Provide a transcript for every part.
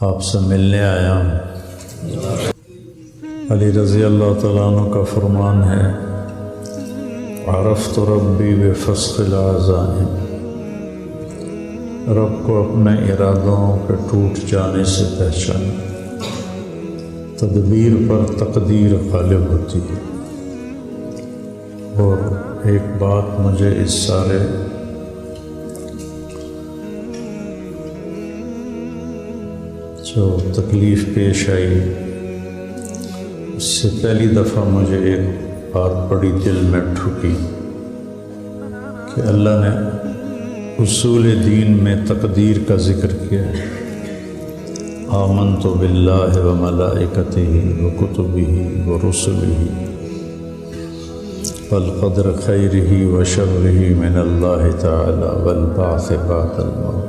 آپ سے ملنے آیا ہوں۔ علی رضی اللہ تعالیٰ عنہ کا فرمان ہے، عرفت ربی بفسخ العزائم، رب کو اپنے ارادوں کے ٹوٹ جانے سے پہچانا۔ تدبیر پر تقدیر غالب ہوتی ہے۔ اور ایک بات مجھے اس سارے جو تکلیف پیش آئی، اس سے پہلی دفعہ مجھے ایک بات بڑی دل میں ٹھکی کہ اللہ نے اصول دین میں تقدیر کا ذکر کیا ہے۔ آمنت باللہ وملائکتہ وکتبہ ورسلہ والقدر خیرہ وشرہ من اللہ تعالی والبعث بعد الموت۔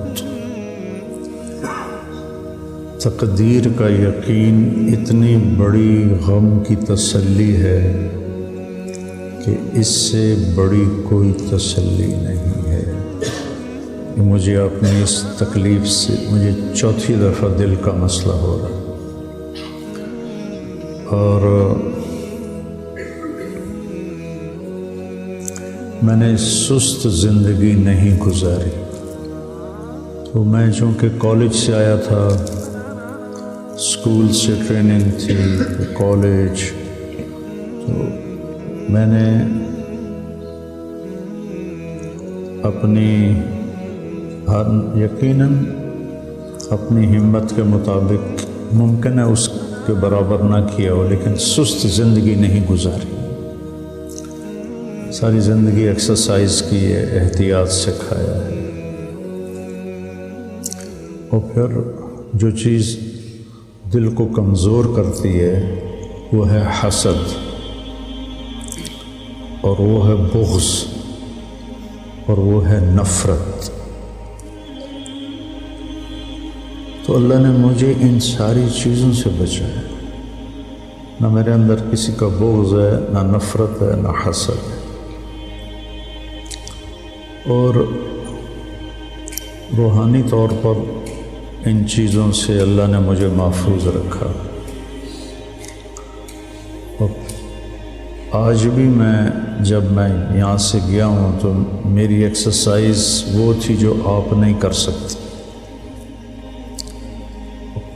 تقدیر کا یقین اتنی بڑی غم کی تسلی ہے کہ اس سے بڑی کوئی تسلی نہیں ہے۔ مجھے اپنی اس تکلیف سے مجھے چوتھی دفعہ دل کا مسئلہ ہو رہا ہے، اور میں نے سست زندگی نہیں گزاری۔ تو میں چونکہ کالج سے آیا تھا، اسکول سے ٹریننگ تھی، کالج، تو میں نے اپنی یقیناً اپنی ہمت کے مطابق ممکن ہے اس کے برابر نہ کیا ہو، لیکن سست زندگی نہیں گزاری۔ ساری زندگی ایکسرسائز کی ہے، احتیاط سے کھایا ہے۔ اور پھر جو چیز دل کو کمزور کرتی ہے وہ ہے حسد، اور وہ ہے بغض، اور وہ ہے نفرت۔ تو اللہ نے مجھے ان ساری چیزوں سے بچایا۔ نہ میرے اندر کسی کا بغض ہے، نہ نفرت ہے، نہ حسد ہے، اور روحانی طور پر ان چیزوں سے اللہ نے مجھے محفوظ رکھا۔ اور آج بھی جب میں یہاں سے گیا ہوں تو میری ایکسرسائز وہ تھی جو آپ نہیں کر سکتے۔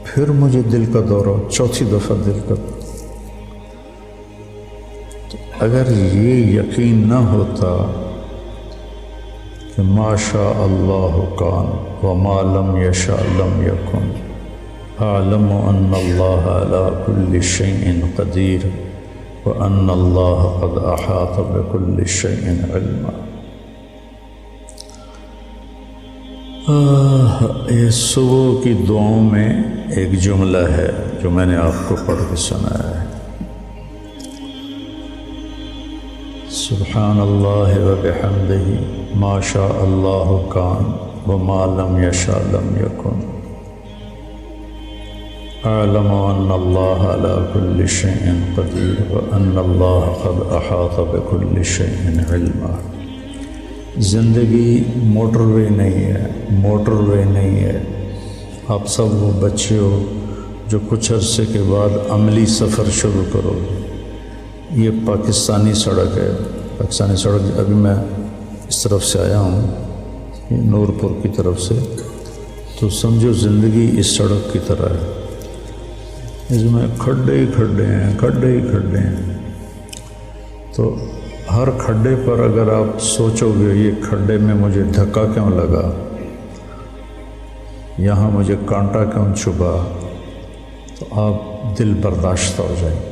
پھر مجھے دل کا دورہ، چوتھی دفعہ دل کا دورہ۔ تو اگر یہ یقین نہ ہوتا کہ ما شاء اللہ کان وما لم یشاء لم یکن، اعلم ان اللہ علی کل شیء قدیر وان اللہ قد احاط بکل شیء علما۔ یہ صبح کی دعاؤں میں ایک جملہ ہے جو میں نے آپ کو پڑھ کے سنایا ہے۔ سبحان اللہ وبحمدہ ما شاء اللہ کان وما لم یشاء لم یکن، اعلم ان اللہ علی کل شیء قدیر وان اللہ قد احاط بکل شیء علما۔ زندگی موٹر وے نہیں ہے، موٹر وے نہیں ہے۔ آپ سب وہ بچے ہو جو کچھ عرصے کے بعد عملی سفر شروع کرو گے۔ یہ پاکستانی سڑک ہے، پاکستانی سڑک۔ ابھی میں اس طرف سے آیا ہوں، نورپور کی طرف سے، تو سمجھو زندگی اس سڑک کی طرح ہے، اس میں کھڈے ہی کھڈے ہیں، کھڈے ہی کھڈے ہیں۔ تو ہر کھڈے پر اگر آپ سوچو گے یہ کھڈے میں مجھے دھکا کیوں لگا، یہاں مجھے کانٹا کیوں چبھا، تو آپ دل برداشتہ ہو جائیں گے۔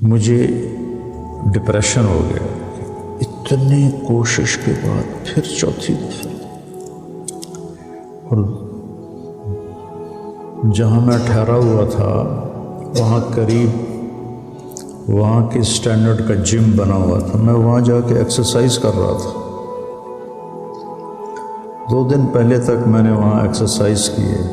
مجھے ڈپریشن ہو گیا، اتنی کوشش کے بعد پھر چوتھی دفعہ، اور جہاں میں ٹھہرا ہوا تھا وہاں قریب وہاں کے اسٹینڈرڈ کا جم بنا ہوا تھا، میں وہاں جا کے ایکسرسائز کر رہا تھا۔ 2 دن پہلے تک میں نے وہاں ایکسرسائز کی ہے،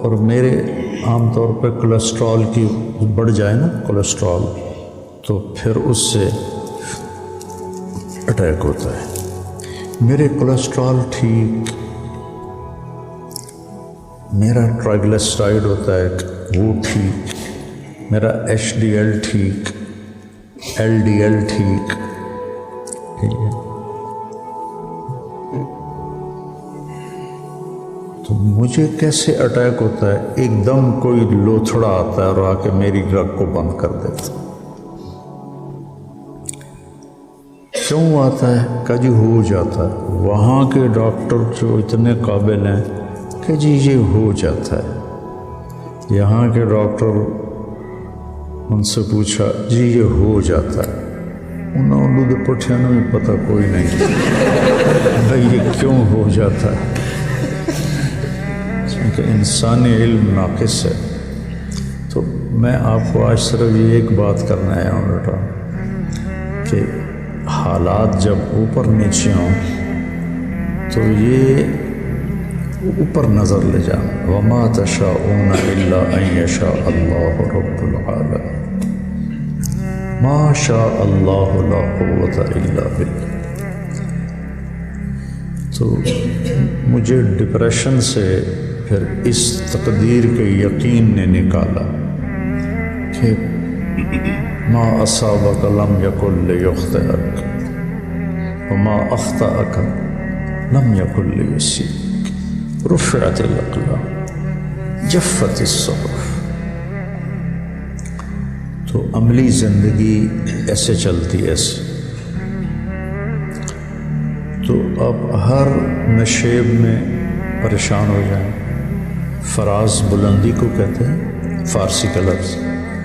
اور میرے عام طور پہ کولیسٹرول کی بڑھ جائے نا کولیسٹرول، تو پھر اس سے اٹیک ہوتا ہے۔ میرے کولیسٹرول ٹھیک، میرا ٹرائگلیسرائڈ ہوتا ہے وہ ٹھیک، میرا HDL ٹھیک، LDL ٹھیک، ٹھیک ہے۔ تو مجھے کیسے اٹیک ہوتا ہے؟ ایک دم کوئی لوتھڑا آتا ہے اور آ کے میری رگ کو بند کر دیتا ہے۔ کیوں آتا ہے؟ کہ جی ہو جاتا ہے۔ وہاں کے ڈاکٹر جو اتنے قابل ہیں کہ جی یہ ہو جاتا ہے، یہاں کے ڈاکٹر ان سے پوچھا جی یہ ہو جاتا ہے، انہوں نے پٹھیا میں پتہ کوئی نہیں بھائی یہ کیوں ہو جاتا ہے، کیونکہ انسانی علم ناقص ہے۔ تو میں آپ کو آج صرف یہ ایک بات کرنا آیا ہوں بیٹا کہ حالات جب اوپر نیچے ہوں تو یہ اوپر نظر لے جانا، وما تشاءون الا ان یشاء اللہ رب العالمین، ما شاء اللہ لا قوت الا باللہ۔ تو مجھے ڈپریشن سے پھر اس تقدیر کے یقین نے نکالا کہ ما اصابک لم یکن لیخطئک وما اخطأک لم یکن لیصیبک، رفعت الاقلام جفت الصحف۔ تو عملی زندگی ایسے چلتی ہے ایسے۔ تو اب ہر نشیب میں پریشان ہو جائیں، فراز بلندی کو کہتے ہیں فارسی کا لفظ،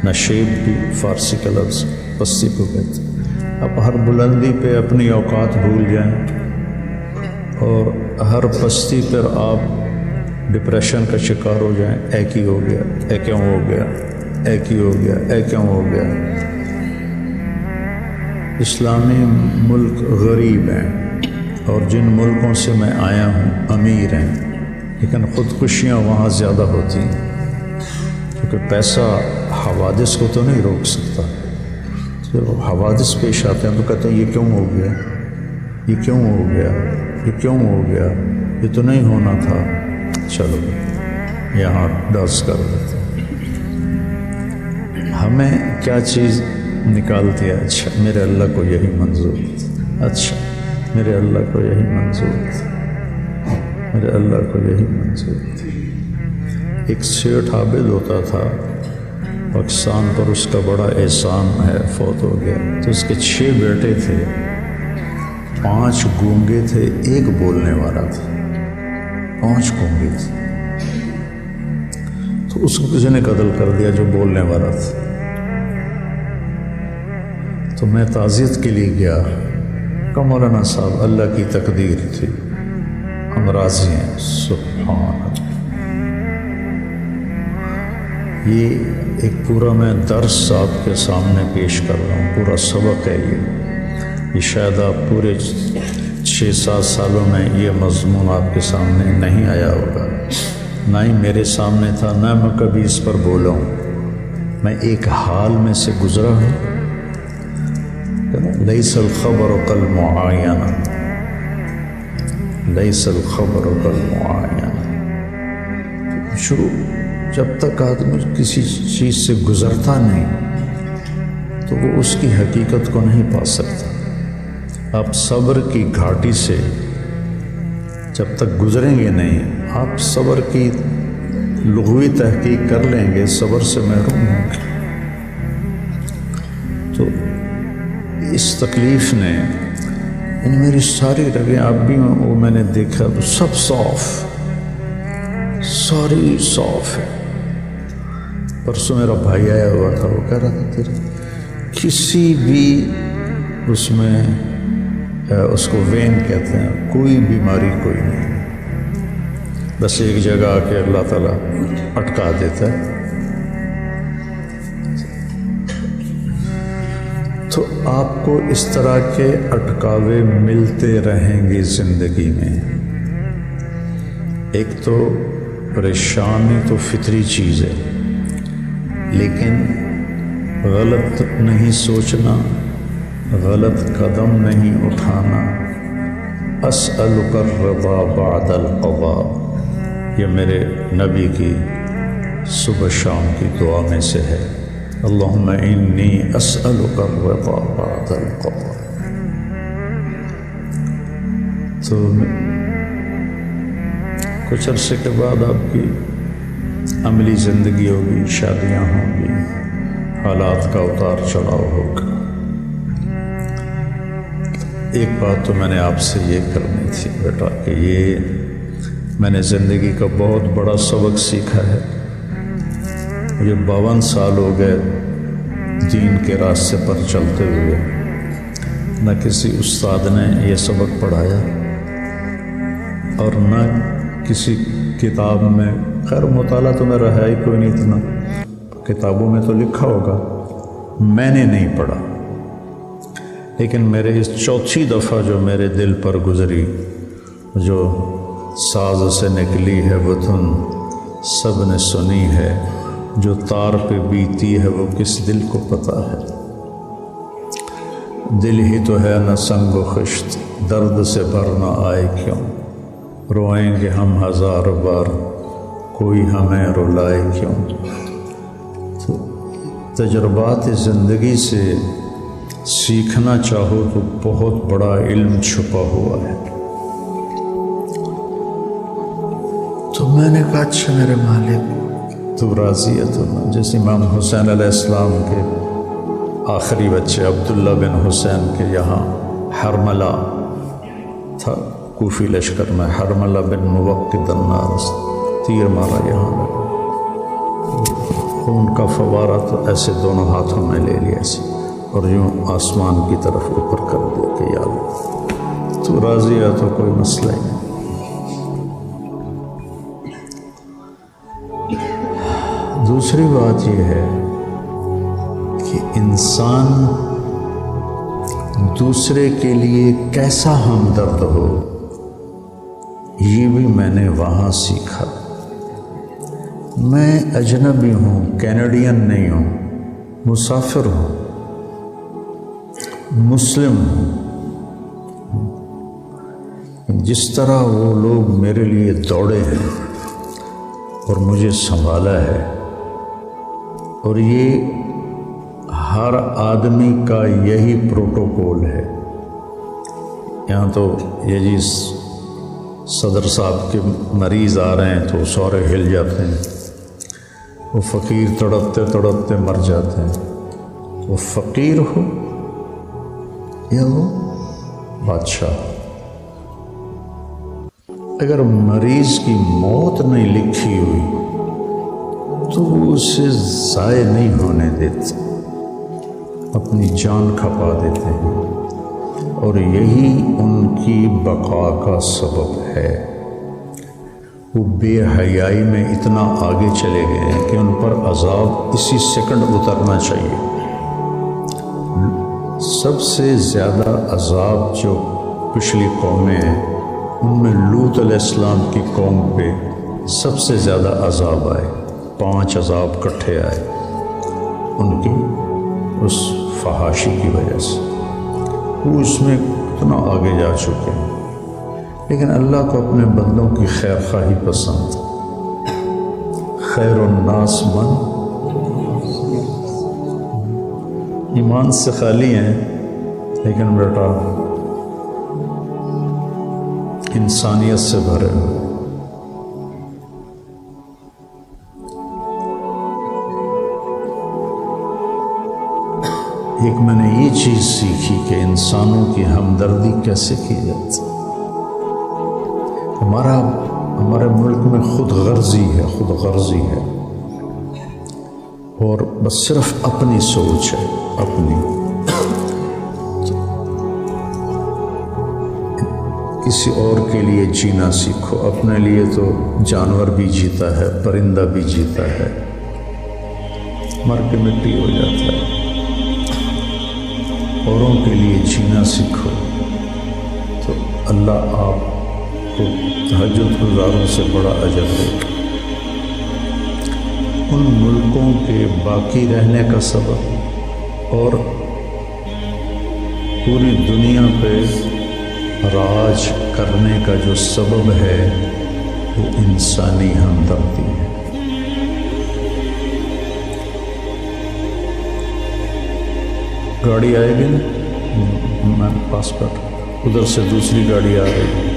نشیب بھی فارسی کا لفظ پستی کو کہتے ہیں۔ اب ہر بلندی پہ اپنی اوقات بھول جائیں اور ہر پستی پر آپ ڈپریشن کا شکار ہو جائیں، اے کی ہو گیا، اے کیوں ہو گیا، اے کی ہو گیا، اے کیوں ہو گیا۔ اسلامی ملک غریب ہیں اور جن ملکوں سے میں آیا ہوں امیر ہیں، لیکن خودکشیاں وہاں زیادہ ہوتی ہیں کیونکہ پیسہ حوادث کو تو نہیں روک سکتا۔ جب حوادث پیش آتے ہیں تو کہتے ہیں یہ کیوں ہو گیا، یہ کیوں ہو گیا، یہ کیوں ہو گیا، یہ تو نہیں ہونا تھا، چلو یہاں ڈس کر دیتے ہیں۔ ہمیں کیا چیز نکالتی ہے؟ اچھا میرے اللہ کو یہی منظور تھا، اچھا میرے اللہ کو یہی منظور تھا، میرے اللہ کو یہی منظور تھا۔ ایک سیٹھ عابد ہوتا تھا پاکستان پر، اس کا بڑا احسان ہے، فوت ہو گیا۔ تو اس کے 6 بیٹے تھے، 5 گونگے تھے، 1 بولنے والا تھا، 5 گونگے تھے۔ تو اس کو کسی نے قتل کر دیا جو بولنے والا تھا۔ تو میں تعزیت کے لیے گیا کہ مولانا صاحب اللہ کی تقدیر تھی، ہم راضی ہیں، سبحان اللہ۔ یہ ایک پورا میں درس آپ کے سامنے پیش کر رہا ہوں، پورا سبق ہے یہ شاید آپ پورے 6-7 سالوں میں یہ مضمون آپ کے سامنے نہیں آیا ہوگا، نہ ہی میرے سامنے تھا، نہ میں کبھی اس پر بولا ہوں۔ میں ایک حال میں سے گزرا ہوں، لیس الخبر کالمعاینہ، لیس الخبر کالمعاینہ۔ شروع جب تک آدمی کسی چیز سے گزرتا نہیں تو وہ اس کی حقیقت کو نہیں پا سکتا۔ آپ صبر کی گھاٹی سے جب تک گزریں گے نہیں، آپ صبر کی لغوی تحقیق کر لیں گے، صبر سے محروم ہوں گے۔ تو اس تکلیف نے میری ساری رگیں اب بھی وہ میں نے دیکھا تو سب صاف، ساری صاف ہے۔ پرسوں میرا بھائی آیا ہوا تھا، وہ کہہ رہا تھا تیرے کسی بھی اس میں اس کو وین کہتے ہیں، کوئی بیماری کوئی نہیں، بس ایک جگہ آ کے اللہ تعالیٰ اٹکا دیتا ہے۔ تو آپ کو اس طرح کے اٹکاوے ملتے رہیں گے زندگی میں۔ ایک تو پریشانی تو فطری چیز ہے، لیکن غلط نہیں سوچنا، غلط قدم نہیں اٹھانا، اسألک الرضا بعد القضاء، یہ میرے نبی کی صبح شام کی دعا میں سے ہے، اللہم انی اسألک الرضا بعد القضاء۔ تو کچھ عرصے کے بعد آپ کی عملی زندگی ہوگی، شادیاں ہوں گی، حالات کا اتار چڑھاؤ ہوگا۔ ایک بات تو میں نے آپ سے یہ کرنی تھی بیٹا کہ یہ میں نے زندگی کا بہت بڑا سبق سیکھا ہے۔ مجھے 52 سال ہو گئے دین کے راستے پر چلتے ہوئے، نہ کسی استاد نے یہ سبق پڑھایا اور نہ کسی کتاب میں، خیر مطالعہ تو میرا ہے ہی کوئی نہیں اتنا، کتابوں میں تو لکھا ہوگا، میں نے نہیں پڑھا، لیکن میرے اس چوتھی دفعہ جو میرے دل پر گزری، جو ساز سے نکلی ہے وہ دھن سب نے سنی ہے، جو تار پہ بیتی ہے وہ کس دل کو پتہ ہے، دل ہی تو ہے نہ سنگ و خشت، درد سے بھر نہ آئے کیوں، روئیں گے ہم ہزار بار، کوئی ہمیں رلائے کیوں۔ تو تجربات زندگی سے سیکھنا چاہو تو بہت بڑا علم چھپا ہوا ہے۔ تو میں نے کہا اچھا میرے مالک تو راضی ہے تو نا، جیسے امام حسین علیہ السلام کے آخری بچے عبداللہ بن حسین کے یہاں حرملہ تھا، کوفی لشکر میں حرملہ بن موقد النار، تیر مارا یہاں لگا، خون کا فوارہ تو ایسے دونوں ہاتھوں میں لے لیا ایسے اور یوں آسمان کی طرف اوپر کر دیا کہ یا اللہ تو راضی ہے تو کوئی مسئلہ ہی نہیں۔ دوسری بات یہ ہے کہ انسان دوسرے کے لیے کیسا ہمدرد ہو، یہ بھی میں نے وہاں سیکھا۔ میں اجنبی ہوں، کینیڈین نہیں ہوں، مسافر ہوں، مسلم ہوں، جس طرح وہ لوگ میرے لیے دوڑے ہیں اور مجھے سنبھالا ہے، اور یہ ہر آدمی کا یہی پروٹوکول ہے۔ یہاں تو یہ جی صدر صاحب کے مریض آ رہے ہیں تو سورے ہل جاتے ہیں، وہ فقیر تڑپتے تڑپتے مر جاتے ہیں، وہ فقیر ہو یا وہ بادشاہ، اگر مریض کی موت نہیں لکھی ہوئی تو وہ اسے ضائع نہیں ہونے دیتے، اپنی جان کھپا دیتے ہیں، اور یہی ان کی بقا کا سبب ہے۔ وہ بے حیائی میں اتنا آگے چلے گئے ہیں کہ ان پر عذاب اسی سیکنڈ اترنا چاہیے۔ سب سے زیادہ عذاب جو پچھلی قومیں ہیں ان میں لوط علیہ السلام کی قوم پہ سب سے زیادہ عذاب آئے، 5 عذاب کٹھے آئے ان کی اس فحاشی کی وجہ سے، وہ اس میں اتنا آگے جا چکے ہیں۔ لیکن اللہ کو اپنے بندوں کی خیر خواہی پسند، خیر الناس من، ایمان سے خالی ہیں لیکن بیٹا انسانیت سے بھرے ہوئے۔ ایک میں نے یہ چیز سیکھی کہ انسانوں کی ہمدردی کیسے کی جاتی۔ ہمارے ملک میں خود غرضی ہے اور بس صرف اپنی سوچ ہے، اپنی، کسی اور کے لیے جینا سیکھو، اپنے لیے تو جانور بھی جیتا ہے، پرندہ بھی جیتا ہے، مر کے مٹی ہو جاتا ہے، اوروں کے لیے جینا سیکھو تو اللہ آپ کو تہجد گزاروں سے بڑا اجر دے گا۔ ان ملکوں کے باقی رہنے کا سبب اور پوری دنیا پہ راج کرنے کا جو سبب ہے وہ انسانی ہمدردی ہے۔ گاڑی آئے گی نا، میں پاس پر ادھر سے دوسری گاڑی آ رہی ہے،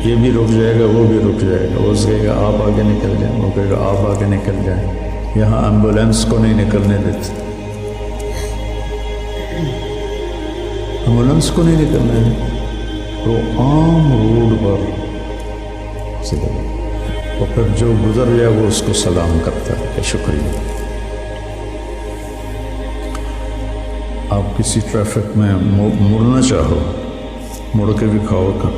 یہ بھی رک جائے گا، وہ بھی رک جائے گا، وہ کہے گا آپ آگے نکل جائیں، وہ کہے گا آپ آگے نکل جائیں۔ یہاں ایمبولینس کو نہیں نکلنے دیتے، ایمبولینس کو نہیں نکلنے دیتے، وہ عام روڈ پر چلے گا، اور پھر جو گزر جائے وہ اس کو سلام کرتا ہے کہ شکریہ۔ آپ کسی ٹریفک میں مڑنا چاہو، مڑ کے بھی کھاؤ کا۔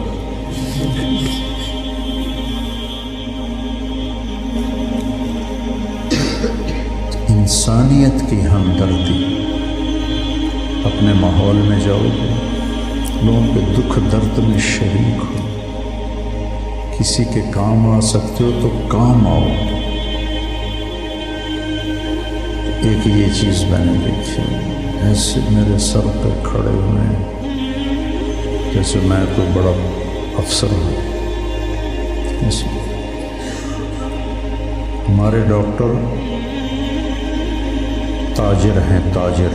انسانیت کی ہمدردی، اپنے ماحول میں جاؤ گے، لوگوں کے دکھ درد میں شریک ہو، کسی کے کام آ سکتے ہو تو کام آؤ۔ ایک یہ چیز میں نے دیکھی، ایسے میرے سر پہ کھڑے ہوئے ہیں جیسے میں کوئی بڑا افسر ہوں۔ ہمارے ڈاکٹر تاجر ہیں، تاجر،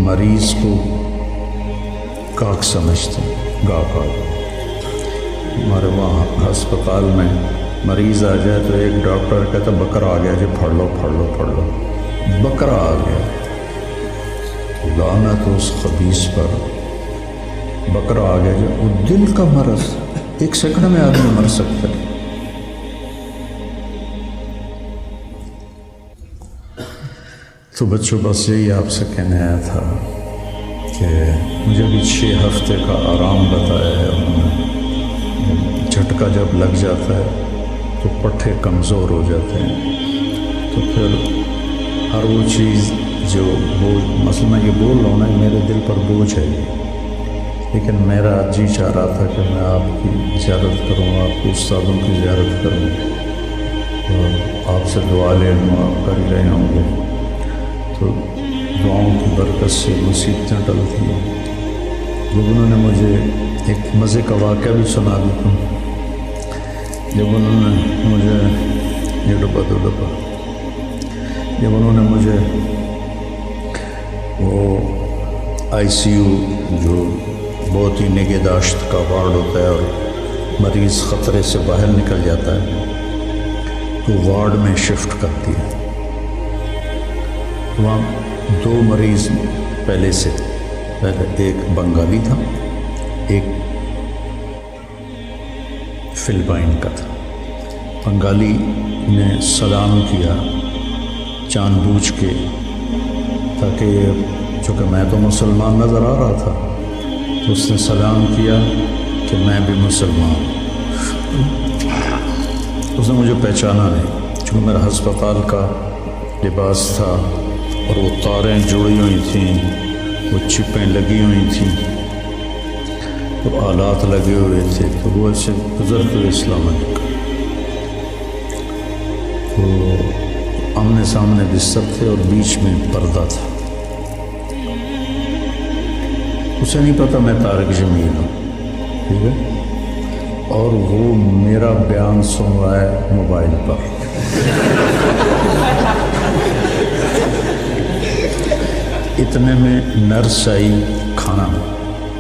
مریض کو گاہک سمجھتے ہیں، گاہک۔ ہمارے وہاں ہسپتال میں مریض آ جائے تو ایک ڈاکٹر کہتا بکرا آ گیا جی، پھڑ لو پھڑ لو پھڑ لو، بکرا آ گیا۔ لعنت اس خبیث پر، بکرا آ گیا جی، وہ دل کا مرض، ایک سیکنڈ میں آدمی مر سکتا ہے۔ تو بچوں بس یہی آپ سے کہنے آیا تھا کہ مجھے بھی 6 ہفتے کا آرام بتایا ہے انہوں نے۔ جھٹکا جب لگ جاتا ہے تو پٹھے کمزور ہو جاتے ہیں، تو پھر ہر وہ چیز جو بوجھ، مثلا میں یہ بول رہا ہوں نا، میرے دل پر بوجھ ہے یہ، لیکن میرا جی چاہ رہا تھا کہ میں آپ کی زیارت کروں، آپ کے استادوں کی زیارت کروں، اور آپ سے دعا لے لوں، آپ کر ہی رہے ہوں گے، تو دعاؤں کی برکت سے مصیبتیں ٹلتی ہیں۔ جب انہوں نے مجھے ایک مزے کا واقعہ بھی سنا دیتا ہوں، جب انہوں نے مجھے یہ ڈبا جب انہوں نے مجھے وہ آئی سی یو جو بہت ہی نگہداشت کا وارڈ ہوتا ہے اور مریض خطرے سے باہر نکل جاتا ہے، تو وارڈ میں شفٹ کر دیا۔ وہاں 2 مریض پہلے ایک بنگالی تھا، ایک فلپائن کا تھا۔ بنگالی نے سلام کیا جان بوجھ کے، تاکہ چونکہ میں تو مسلمان نظر آ رہا تھا، تو اس نے سلام کیا کہ میں بھی مسلمان ہوں۔ اس نے مجھے پہچانا نہیں، چونکہ میرا ہسپتال کا لباس تھا اور وہ تاریں جڑی ہوئی تھیں، وہ چپیں لگی ہوئی تھیں، تو آلات لگے ہوئے تھے، تو وہ ایسے گزرتے ہوئے السلام علیکم۔ تو آمنے سامنے بستر تھے اور بیچ میں پردہ تھا۔ اسے نہیں پتا میں طارق جمیل ہوں، ٹھیک ہے، اور وہ میرا بیان سن رہا ہے موبائل پر۔ اتنے میں نرس آئی، کھانا،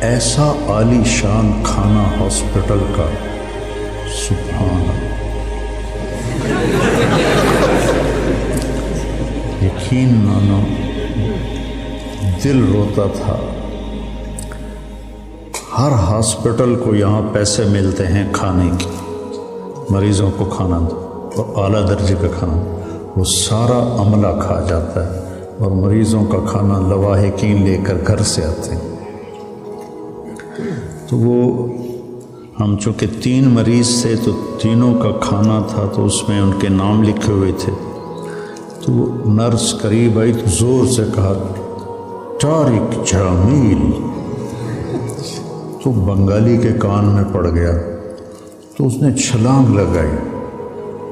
ایسا عالی شان کھانا ہاسپٹل کا، سبحان اللہ، یقین مانو دل روتا تھا۔ ہر ہاسپٹل کو یہاں پیسے ملتے ہیں کھانے کی، مریضوں کو کھانا دو، اور اعلیٰ درجے کا کھانا، وہ سارا عملہ کھا جاتا ہے، اور مریضوں کا کھانا لواحقین لے کر گھر سے آتے ہیں۔ تو وہ ہم چونکہ 3 مریض تھے تو تینوں کا کھانا تھا، تو اس میں ان کے نام لکھے ہوئے تھے۔ تو وہ نرس قریب آئی تو زور سے کہا طارق جمیل، تو بنگالی کے کان میں پڑ گیا، تو اس نے چھلانگ لگائی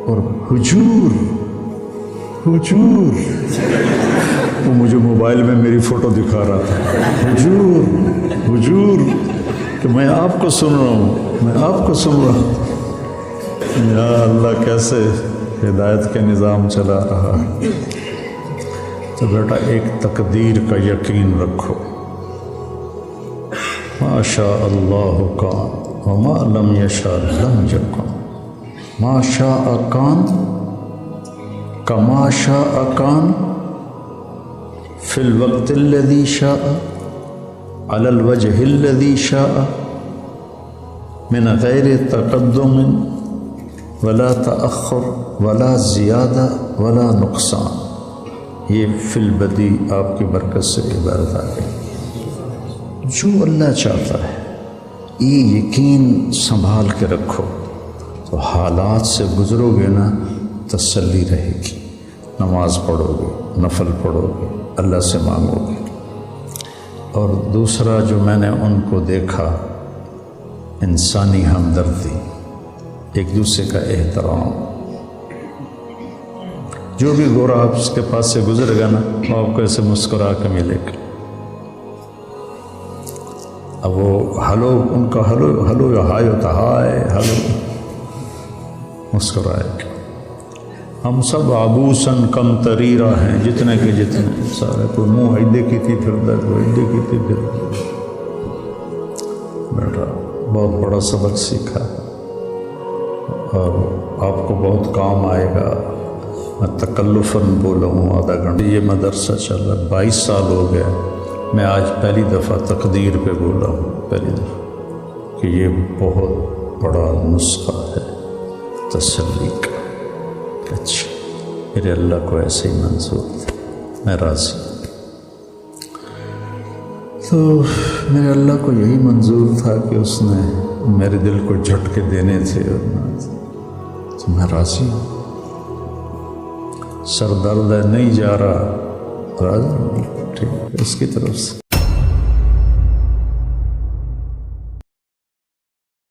اور حضور حضور، وہ مجھے موبائل میں میری فوٹو دکھا رہا تھا، حضور حضور کہ میں آپ کو سن رہا ہوں، میں آپ کو سن رہا ہوں۔ یا اللہ کیسے ہدایت کے نظام چلا رہا ہے۔ تو بیٹا ایک تقدیر کا یقین رکھو، ما شاء اللہ کان وما لم یشاء لم یکن، ما شاء کان کما شاء کان فی الوقت الذی شاء علی الوجہ الذی شاء من غیر تقدم ولا تأخر ولا زیادہ ولا نقصان۔ یہ فی البدی آپ کی برکت سے عبارت آ گئی۔ جو اللہ چاہتا ہے یہ یقین سنبھال کے رکھو، تو حالات سے گزرو گے نا تسلی رہے گی۔ نماز پڑھو گے، نفل پڑھو گے، اللہ سے مانگو گے۔ اور دوسرا جو میں نے ان کو دیکھا، انسانی ہمدردی، ایک دوسرے کا احترام۔ جو بھی گورا آپ اس کے پاس سے گزرے گا نا وہ آپ کو ایسے مسکرا کے ملے گا۔ اب وہ ہلو، ان کا ہلو ہلو یا ہائے ہوتا ہائے ہلو، مسکرائے گا۔ ہم سب عبوسن کم تریرہ ہیں، جتنے کے جتنے سارے، کوئی منہ ایڈے کی تھی پھر در، کوئی ایڈے کی تھی پھر در۔ بیٹا بہت بڑا سبق سیکھا اور آپ کو بہت کام آئے گا۔ میں تکلفاً بولا ہوں آدھا گھنٹہ، یہ مدرسہ چل رہا ہے 22 سال ہو گیا، میں آج پہلی دفعہ تقدیر پہ بولا ہوں، پہلی دفعہ، کہ یہ بہت بڑا نسخہ ہے تسلی کا۔ اچھا میرے اللہ کو ایسے ہی منظور تھا، میں راضی۔ تو میرے اللہ کو یہی منظور تھا کہ اس نے میرے دل کو جھٹکے دینے تھے، تو میں راضی ہوں۔ سر درد ہے نہیں جا رہا، راضی ہوں، ٹھیک ہے اس کی طرف سے۔